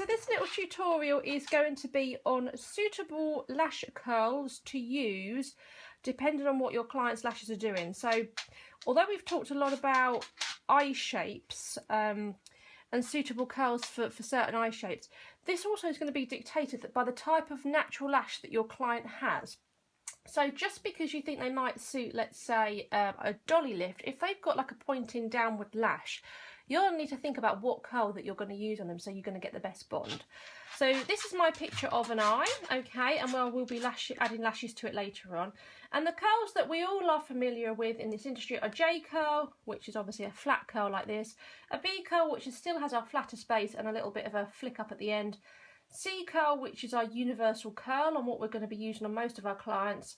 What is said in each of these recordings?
this little tutorial is going to be on suitable lash curls to use depending on what your client's lashes are doing. So although we've talked a lot about eye shapes and suitable curls for certain eye shapes, this also is going to be dictated by the type of natural lash that your client has. So just because you think they might suit, let's say, a dolly lift, if they've got like a pointing downward lash, you'll need to think about what curl that you're going to use on them so you're going to get the best bond. So this is my picture of an eye, okay, and we'll be adding lashes to it later on. And the curls that we all are familiar with in this industry are J curl, which is obviously a flat curl like this, a B curl, which still has our flatter space and a little bit of a flick up at the end, C curl, which is our universal curl and what we're going to be using on most of our clients,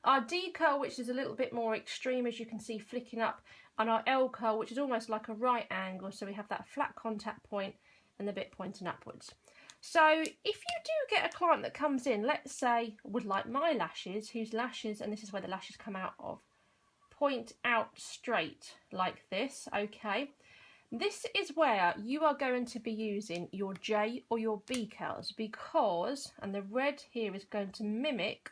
our D curl, which is a little bit more extreme, as you can see, flicking up, and our L curl, which is almost like a right angle, so we have that flat contact point and the bit pointing upwards. So if you do get a client that comes in, let's say, would like my lashes, whose lashes, and this is where the lashes come out of, point out straight like this, okay, this is where you are going to be using your J or your B curls, because, and the red here is going to mimic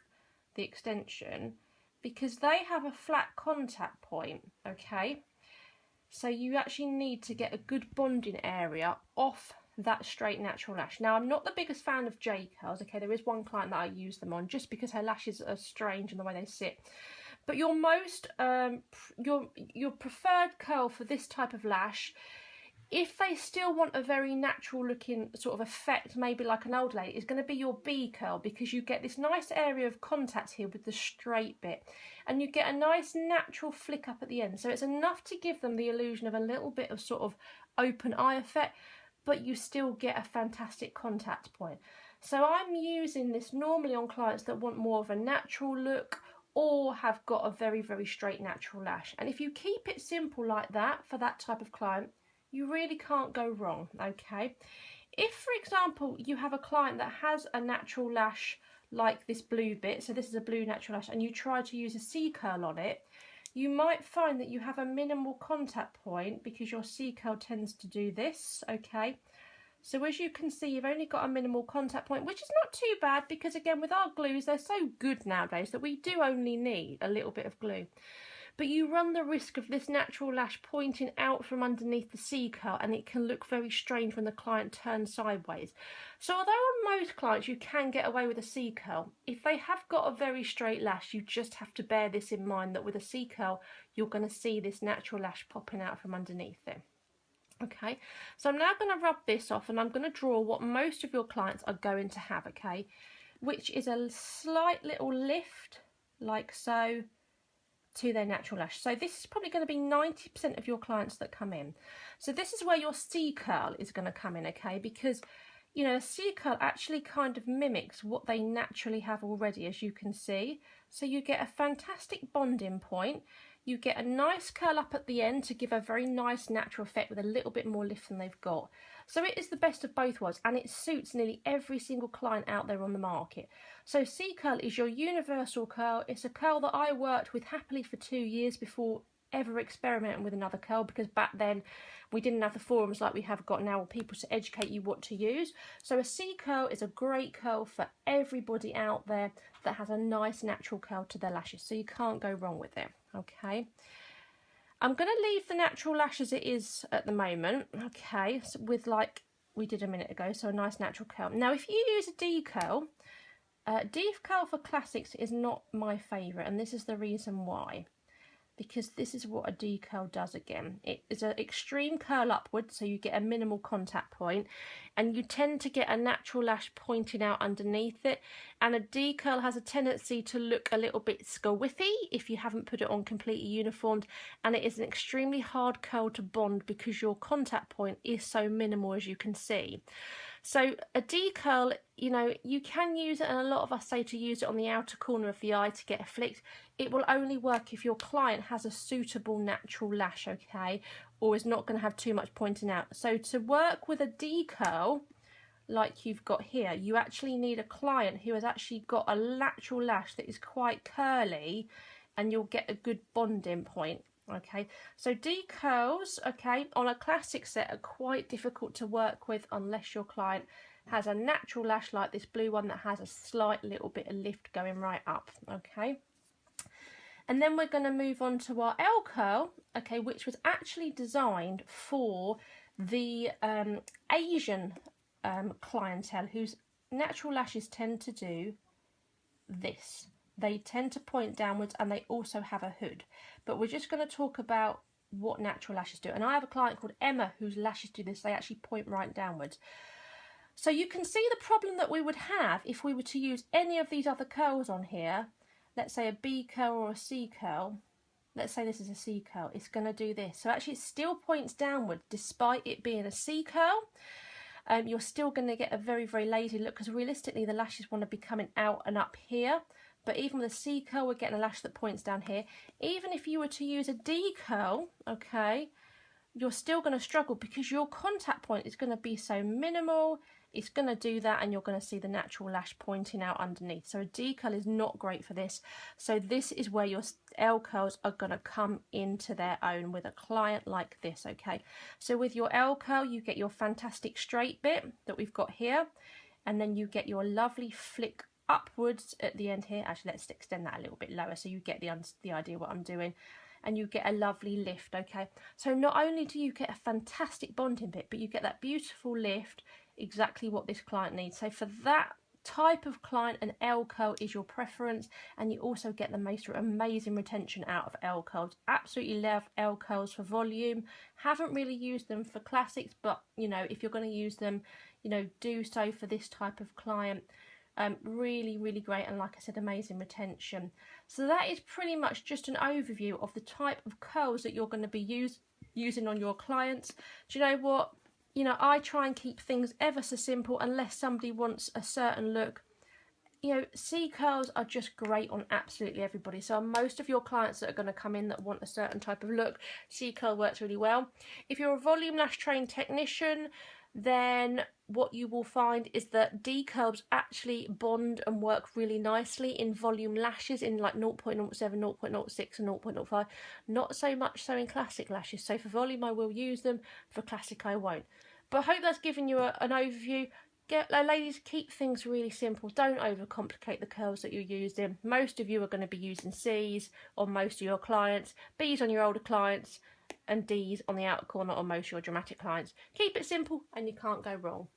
the extension, because they have a flat contact point, okay? So you actually need to get a good bonding area off that straight natural lash. Now, I'm not the biggest fan of J curls, okay? There is one client that I use them on just because her lashes are strange in the way they sit. But your most, your preferred curl for this type of lash, if they still want a very natural looking sort of effect, maybe like an old lady, is going to be your B curl, because you get this nice area of contact here with the straight bit and you get a nice natural flick up at the end. So it's enough to give them the illusion of a little bit of sort of open eye effect, but you still get a fantastic contact point. So I'm using this normally on clients that want more of a natural look or have got a very, very straight natural lash. And if you keep it simple like that for that type of client, you really can't go wrong, okay? If, for example, you have a client that has a natural lash like this blue bit, so this is a blue natural lash, and you try to use a C curl on it, you might find that you have a minimal contact point because your C curl tends to do this, okay? So as you can see, you've only got a minimal contact point, which is not too bad because, again, with our glues, they're so good nowadays that we do only need a little bit of glue. But you run the risk of this natural lash pointing out from underneath the C curl, and it can look very strange when the client turns sideways. So although on most clients you can get away with a C curl, if they have got a very straight lash, you just have to bear this in mind, that with a C curl you're going to see this natural lash popping out from underneath it. Okay, so I'm now going to rub this off and I'm going to draw what most of your clients are going to have, okay, which is a slight little lift like so to their natural lash. So this is probably going to be 90% of your clients that come in. So this is where your C curl is going to come in, okay, because, you know, a C curl actually kind of mimics what they naturally have already, as you can see. So you get a fantastic bonding point. You get a nice curl up at the end to give a very nice natural effect with a little bit more lift than they've got. So it is the best of both worlds, and it suits nearly every single client out there on the market. So C curl is your universal curl. It's a curl that I worked with happily for 2 years before ever experimenting with another curl, because back then we didn't have the forums like we have got now with people to educate you what to use. So a C curl is a great curl for everybody out there that has a nice natural curl to their lashes, so you can't go wrong with it. Okay, I'm going to leave the natural lash as it is at the moment, okay, so with like we did a minute ago, so a nice natural curl. Now if you use a D curl for classics is not my favourite, and this is the reason why. Because this is what a D curl does again. It is an extreme curl upwards, so you get a minimal contact point, and you tend to get a natural lash pointing out underneath it. And a D curl has a tendency to look a little bit scawiffy if you haven't put it on completely uniformed, and it is an extremely hard curl to bond because your contact point is so minimal, as you can see. So a D curl, you know, you can use it, and a lot of us say to use it on the outer corner of the eye to get a flick. It will only work if your client has a suitable natural lash, okay, or is not going to have too much pointing out. So to work with a D curl like you've got here, you actually need a client who has actually got a natural lash that is quite curly, and you'll get a good bonding point. Okay, so D curls, okay, on a classic set are quite difficult to work with unless your client has a natural lash like this blue one that has a slight little bit of lift going right up, okay? And then we're going to move on to our L curl, okay, which was actually designed for the Asian clientele whose natural lashes tend to do this. They tend to point downwards and they also have a hood. But we're just going to talk about what natural lashes do. And I have a client called Emma whose lashes do this. They actually point right downwards. So you can see the problem that we would have if we were to use any of these other curls on here. Let's say a B curl or a C curl. Let's say this is a C curl. It's going to do this. So actually it still points downward despite it being a C curl. You're still going to get a very, very lazy look because realistically the lashes want to be coming out and up here. But even with a C curl, we're getting a lash that points down here. Even if you were to use a D curl, okay, you're still going to struggle because your contact point is going to be so minimal. It's going to do that and you're going to see the natural lash pointing out underneath. So a D curl is not great for this. So this is where your L curls are going to come into their own with a client like this, okay? So with your L curl, you get your fantastic straight bit that we've got here. And then you get your lovely flick upwards at the end here. Actually, let's extend that a little bit lower so you get the idea what I'm doing. And you get a lovely lift, okay? So not only do you get a fantastic bonding bit, but you get that beautiful lift, exactly what this client needs. So for that type of client, an L curl is your preference, and you also get the most amazing retention out of L curls. Absolutely love L curls for volume. Haven't really used them for classics, but you know, if you're going to use them, you know, do so for this type of client. Really, really great, and like I said, amazing retention. So that is pretty much just an overview of the type of curls that you're going to be using on your clients. Do you know what? You know, I try and keep things ever so simple unless somebody wants a certain look. You know, C curls are just great on absolutely everybody. So on most of your clients that are going to come in that want a certain type of look, C curl works really well. If you're a volume lash trained technician, then what you will find is that D curls actually bond and work really nicely in volume lashes in like 0.07, 0.06 and 0.05. Not so much so in classic lashes. So for volume I will use them, for classic I won't. But I hope that's given you an overview. Ladies, keep things really simple. Don't overcomplicate the curls that you're using. Most of you are going to be using C's on most of your clients, B's on your older clients, and D's on the outer corner on most of your dramatic clients. Keep it simple and you can't go wrong.